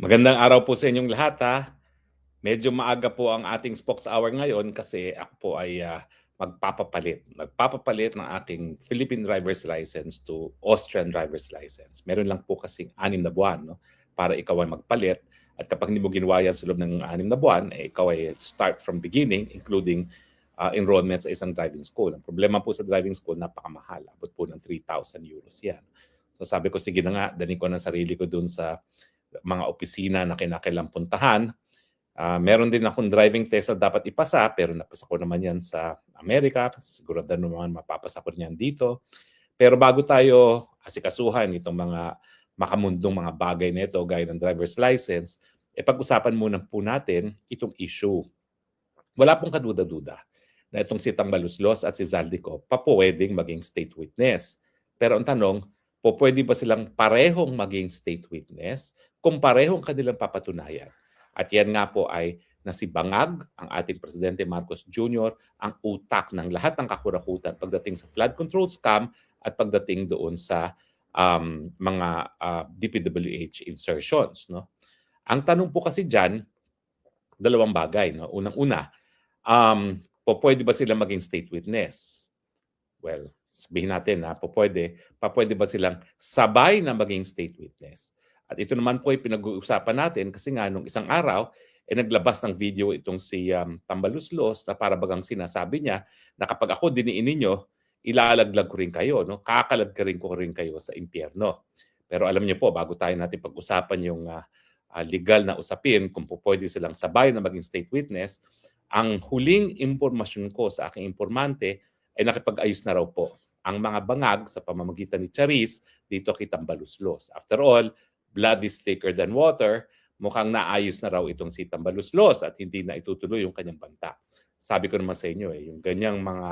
Magandang araw po sa inyong lahat ha. Medyo maaga po ang ating spokes hour ngayon kasi ako po ay magpapapalit. Magpapapalit ng aking Philippine driver's license to Austrian driver's license. Meron lang po kasing 6 na buwan, no, para ikaw ay magpalit. At kapag hindi mo ginawa yan sa loob ng 6 na buwan, ikaw ay start from beginning, including enrollment sa isang driving school. Ang problema po sa driving school, napakamahal. Abot po ng 3,000 euros yan. So sabi ko, sige na nga, danin ko ng sarili ko dun sa mga opisina na kinakailang puntahan. Meron din akong driving test na dapat ipasa, pero napasa ko naman yan sa Amerika. Sigurado naman mapapasa ko niyan dito. Pero bago tayo asikasuhan itong mga makamundong mga bagay na ito, gaya ng driver's license, pag-usapan muna po natin itong issue. Wala pong kaduda-duda na itong si Tambaluslos at si Zaldico pwedeng maging state witness. Pero ang tanong, pwede ba silang parehong maging state witness kung parehong kanilang papatunayan? At yan nga po ay na si Bangag, ang ating Presidente Marcos Jr., ang utak ng lahat ng kakurakutan pagdating sa flood control scam at pagdating doon sa mga DPWH insertions. No? Ang tanong po kasi dyan, dalawang bagay. No? Unang-una, pwede ba sila maging state witness? Well, sabihin natin na pwede ba silang sabay na maging state witness? At ito naman po ay pinag-uusapan natin kasi nga nung isang araw, naglabas ng video itong si Tambaluslos na para bagang sinasabi niya na kapag ako diniin ninyo, ilalaglag ko rin kayo, no? Kakaladkarin ko rin kayo sa impyerno. Pero alam niyo po, bago tayo natin pag-usapan yung legal na usapin kung pwede silang sabay na maging state witness, ang huling impormasyon ko sa aking informante ay nakipag-ayos na raw po ang mga bangag sa pamamagitan ni Charis dito kay Tambaluslos. After all, blood is thicker than water. Mukhang naayos na raw itong si Tambaluslos at hindi na itutuloy yung kanyang banta. Sabi ko naman sa inyo, yung ganyang mga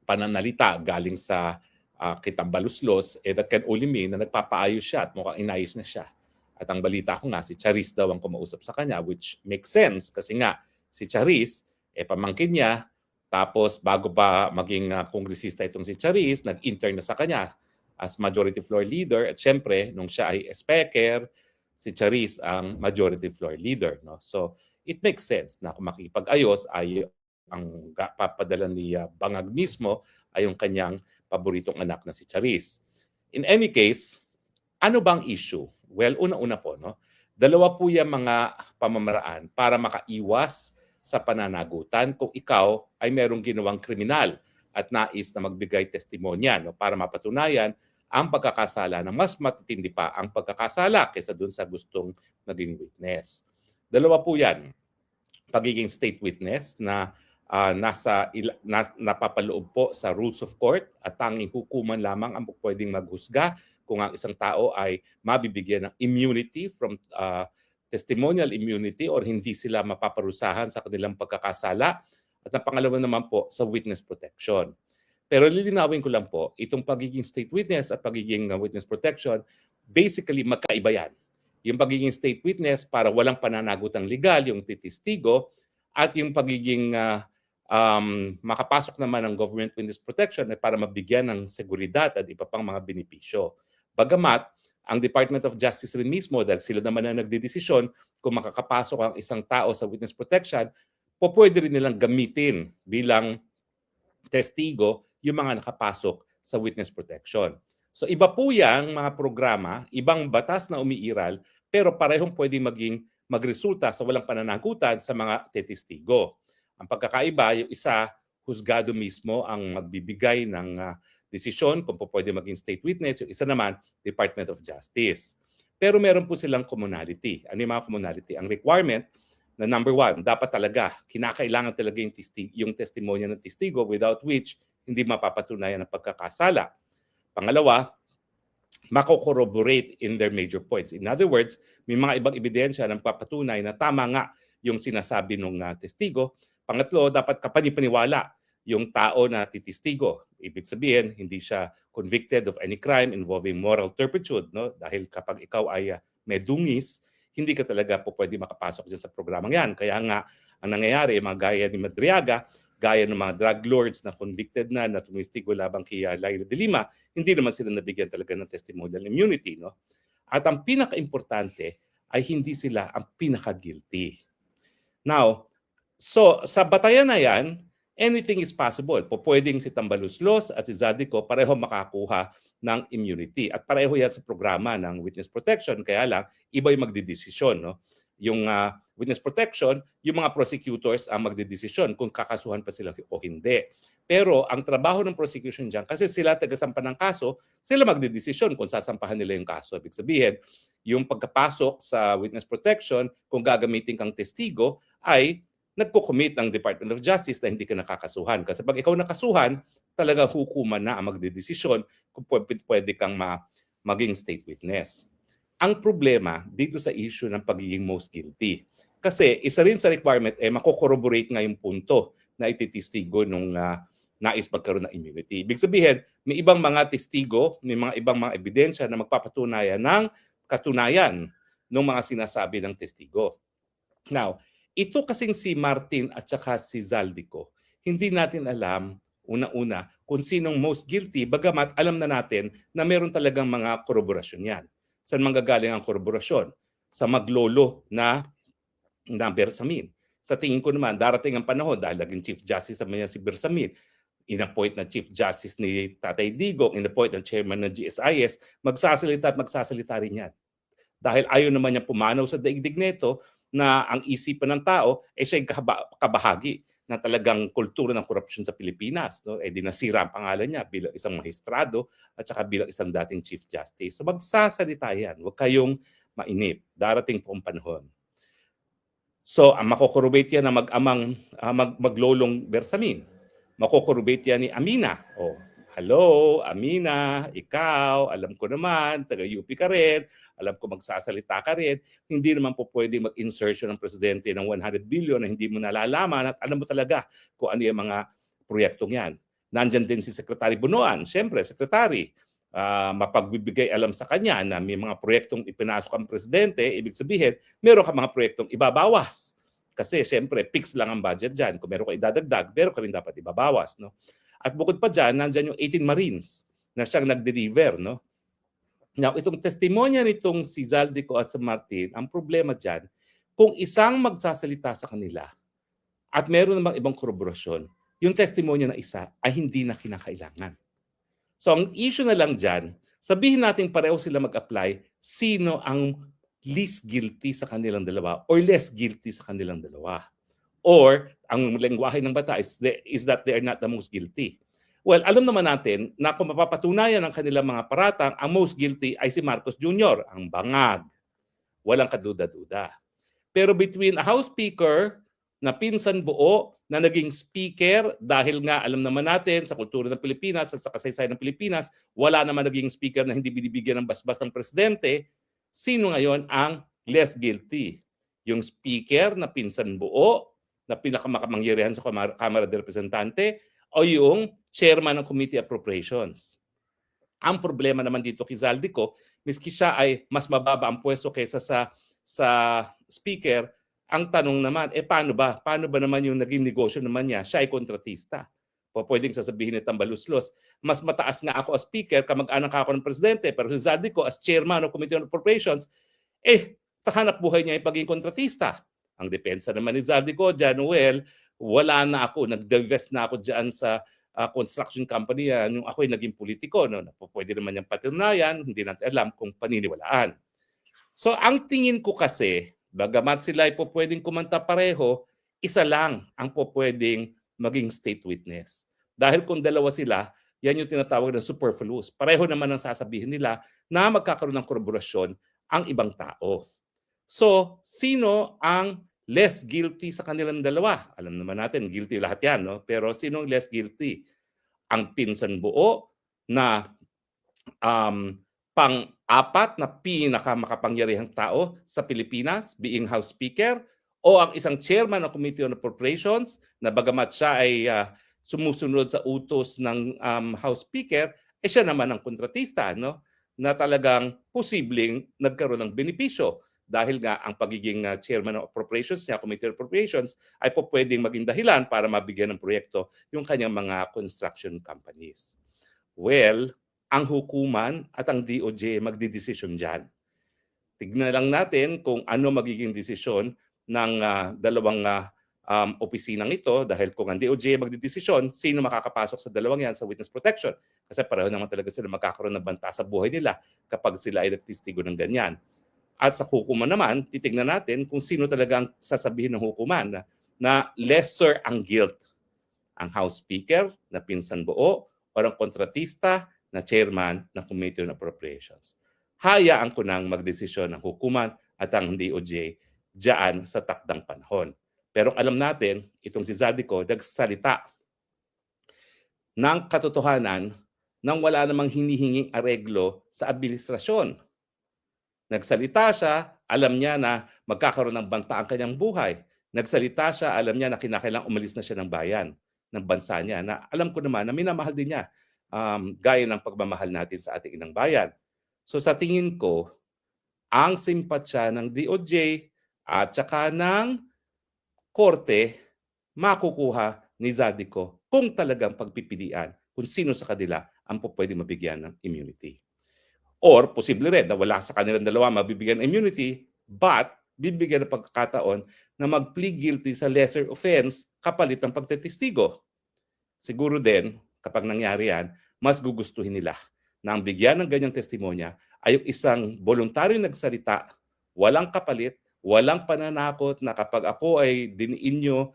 pananalita galing sa kay Tambaluslos, that can only mean na nagpapaayos siya at mukhang inayos na siya. At ang balita ko nga, si Charis daw ang kumausap sa kanya, which makes sense kasi nga si Charis, pamangkin niya, tapos bago pa maging kongresista itong si Charis, nag-intern na sa kanya as majority floor leader. At syempre, nung siya ay speaker, si Charis ang majority floor leader. No? So, it makes sense na kung makipag-ayos ay ang papadala ni Bangag mismo ay yung kanyang paboritong anak na si Charis. In any case, ano bang issue? Well, una-una po, no? Dalawa po yung mga pamamaraan para makaiwas sa pananagutan kung ikaw ay merong ginawang kriminal at nais na magbigay testimonya, no, para mapatunayan ang pagkakasala na mas matitindi pa ang pagkakasala kaysa dun sa gustong naging witness. Dalawa po yan. Pagiging state witness na napapaloob po sa rules of court at tanging hukuman lamang ang pwedeng maghusga kung ang isang tao ay mabibigyan ng immunity from testimonial immunity or hindi sila mapaparusahan sa kanilang pagkakasala. At ang pangalawa naman po sa witness protection. Pero lilinawin ko lang po, itong pagiging state witness at pagiging witness protection, basically magkaiba yan. Yung pagiging state witness para walang pananagutang legal, yung titistigo, at yung pagiging makapasok naman ng government witness protection ay para mabigyan ng seguridad at iba pang mga benepisyo. Bagamat, ang Department of Justice rin mismo, dahil sila naman na nagdedesisyon kung makakapasok ang isang tao sa witness protection, pwede rin nilang gamitin bilang testigo yung mga nakapasok sa witness protection. So iba po yang mga programa, ibang batas na umiiral, pero parehong pwedeng magresulta sa walang pananagutan sa mga testigo. Ang pagkakaiba, yung isa, husgado mismo ang magbibigay ng desisyon kung pwede maging state witness, yung isa naman, Department of Justice. Pero meron po silang commonality. Ano yung mga commonality? Ang requirement na number one, dapat talaga, kinakailangan talaga yung testimonya ng testigo without which hindi mapapatunayan ang pagkakasala. Pangalawa, mako-corroborate in their major points. In other words, may mga ibang ebidensya na papatunay na tama nga yung sinasabi ng testigo. Pangatlo, dapat kapanipaniwala yung tao na titistigo. Ibig sabihin, hindi siya convicted of any crime involving moral turpitude. No? Dahil kapag ikaw ay may dungis, hindi ka talaga po pwede makapasok dyan sa programang yan. Kaya nga, ang nangyayari, mga gaya ni Madriaga, gaya ng mga drug lords na convicted na tumistigo labang kay Laila de Lima, hindi naman sila nabigyan talaga ng testimonial immunity. No? At ang pinaka-importante ay hindi sila ang pinaka-guilty. Now, so sa batayan na yan, anything is possible. Pwedeng si Tambaluslos at si Zaldico pareho makakuha ng immunity. At pareho yan sa programa ng witness protection. Kaya lang, iba yung magdidesisyon. No? Yung witness protection, yung mga prosecutors ang magdidesisyon kung kakasuhan pa sila o hindi. Pero ang trabaho ng prosecution dyan, kasi sila tagasampa ng kaso, sila magdidesisyon kung sasampahan nila yung kaso. Ibig sabihin, yung pagkapasok sa witness protection, kung gagamitin kang testigo, ay nagko-commit ng Department of Justice na hindi ka nakakasuhan. Kasi pag ikaw nakasuhan, talagang hukuman na ang magdedesisyon kung pwede kang maging state witness. Ang problema dito sa issue ng pagiging most guilty. Kasi isa rin sa requirement mako-corroborate nga yung punto na ititestigo nung nais magkaroon ng immunity. Ibig sabihin, may ibang mga testigo, may mga ibang mga ebidensya na magpapatunayan ng katunayan ng mga sinasabi ng testigo. Now, ito kasing si Martin at saka si Zaldico, hindi natin alam una-una kung sinong most guilty, bagamat alam na natin na meron talagang mga koroborasyon yan. Saan manggagaling ang koroborasyon? Sa maglolo na Bersamin. Sa tingin ko naman, darating ang panahon dahil naging Chief Justice naman yan si Bersamin, in-appoint na Chief Justice ni Tatay Digong, in-appoint ng Chairman ng GSIS, magsasalita rin yan. Dahil ayaw naman niya pumanaw sa daigdig nito na ang isipan ng tao siya'y kabahagi na talagang kultura ng korupsyon sa Pilipinas. No? Di nasira ang pangalan niya bilang isang maestrado at saka bilang isang dating Chief Justice. So magsasalita yan. Huwag kayong mainip. Darating po ang panahon. So ang makokorobate yan na maglolong Bersamin. Makokorobate yan ni Amina. Hello, Amina, ikaw, alam ko naman, taga-UP ka rin, alam ko magsasalita ka rin, hindi naman po pwede mag-insertion ng presidente ng 100 billion na hindi mo nalalaman at alam mo talaga kung ano yung mga proyektong yan. Nandyan din si Secretary Bunuan, siyempre, Secretary, mapagbibigay alam sa kanya na may mga proyektong ipinasok ang presidente, ibig sabihin, meron ka mga proyektong ibabawas. Kasi siyempre, fix lang ang budget dyan. Kung meron ka idadagdag, meron ka rin dapat ibabawas. No? At bukod pa dyan, nandyan yung 18 Marines na siyang nag-deliver. No? Now, itong testimonya nitong si Zaldico at si Martin, ang problema dyan, kung isang magsasalita sa kanila at meron namang ibang koroborasyon, yung testimonya na isa ay hindi na kinakailangan. So, ang issue na lang dyan, sabihin natin pareho sila mag-apply, sino ang least guilty sa kanilang dalawa or less guilty sa kanilang dalawa. Or, ang lengguwahe ng bata is that they are not the most guilty. Well, alam naman natin na kung mapapatunayan ng kanilang mga paratang, ang most guilty ay si Marcos Jr., ang bangag. Walang kaduda-duda. Pero between a House Speaker na pinsan buo na naging speaker dahil nga alam naman natin sa kultura ng Pilipinas at sa kasaysayan ng Pilipinas, wala naman naging speaker na hindi binibigyan ng basbas ng presidente, sino ngayon ang less guilty? Yung speaker na pinsan buo, na pinakamakamangyarihan sa Kamara de Representante, o yung chairman ng Committee Appropriations. Ang problema naman dito kay Zaldico, miski siya ay mas mababa ang pwesto kaysa sa speaker, ang tanong naman, paano ba? Paano ba naman yung naging negosyo naman niya? Siya ay kontratista. Pwedeng sasabihin ni Tambaluslos, mas mataas nga ako as speaker, kamag-anak ako ng presidente, pero si Zaldico as chairman ng Committee on Appropriations, hanap buhay niya ay pagiging kontratista. Ang depensa naman ni Zaldico dyan, well, wala na ako, nag-divest na ako dyan sa construction company yan, yung ako ay naging politiko. No? Pwede naman niyang patunayan, hindi natin alam kung paniniwalaan. So ang tingin ko kasi, bagamat sila ay pwedeng kumanta pareho, isa lang ang pwedeng maging state witness. Dahil kung dalawa sila, yan yung tinatawag na superfluous. Pareho naman ang sasabihin nila na magkakaroon ng koroborasyon ang ibang tao. So, sino ang less guilty sa kanilang dalawa? Alam naman natin, guilty lahat yan, no? Pero sino ang less guilty? Ang pinsan buo na pang-apat na pinakamakapangyarihang tao sa Pilipinas, being House Speaker, o ang isang chairman ng Committee on Appropriations na bagamat siya ay sumusunod sa utos ng House Speaker, siya naman ang kontratista, no? Na talagang posibleng nagkaroon ng benepisyo dahil nga ang pagiging chairman ng appropriations niya, Committee on Appropriations, ay pwedeng maging dahilan para mabigyan ng proyekto yung kanyang mga construction companies. Well, ang hukuman at ang DOJ magdidesisyon dyan. Tignan lang natin kung ano magiging desisyon ng dalawang opisinang ito, dahil kung ang DOJ magdidesisyon, sino makakapasok sa dalawang yan sa witness protection? Kasi pareho naman talaga sila magkakaroon ng banta sa buhay nila kapag sila ay nagtistigo ng ganyan. At sa hukuman naman, titignan natin kung sino talaga ang sasabihin ng hukuman na lesser ang guilt. Ang House Speaker na pinsan buo o ang kontratista na chairman ng Committee on Appropriations. Hayaan ko nang magdesisyon ng hukuman at ang DOJ diyan sa takdang panahon. Pero alam natin, itong si Zaldico nagsalita ng katotohanan nang wala namang hinihinging areglo sa administrasyon. Nagsalita siya, alam niya na magkakaroon ng banta ang kanyang buhay. Nagsalita siya, alam niya na kinakailangang umalis na siya ng bayan, ng bansa niya, na alam ko naman na minamahal din niya, gaya ng pagmamahal natin sa ating inang bayan. So sa tingin ko, ang simpatsya ng DOJ at saka ng korte makukuha ni Zaldico kung talagang pagpipilian kung sino sa kanila ang pwede mabigyan ng immunity. Or posible rin na wala sa kanilang dalawa mabibigyan ng immunity, but bibigyan ng pagkakataon na mag-plead guilty sa lesser offense kapalit ng pagtestigo. Siguro din, kapag nangyari yan, mas gugustuhin nila na ang bigyan ng ganyang testimonya ay yung isang voluntaryo nagsalita, walang kapalit, walang pananakot na kapag ako ay diniin nyo,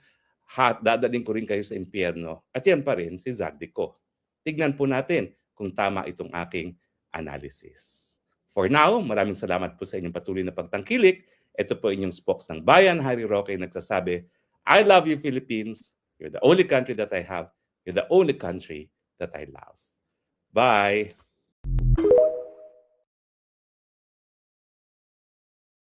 dadaling ko rin kayo sa impyerno. At yan pa rin si Zaldico. Tignan po natin kung tama itong aking analysis. For now, maraming salamat po sa inyong patuloy na pagtangkilik. Ito po inyong spokes ng bayan, Harry Roque, nagsasabi, I love you, Philippines. You're the only country that I have. You're the only country that I love. Bye!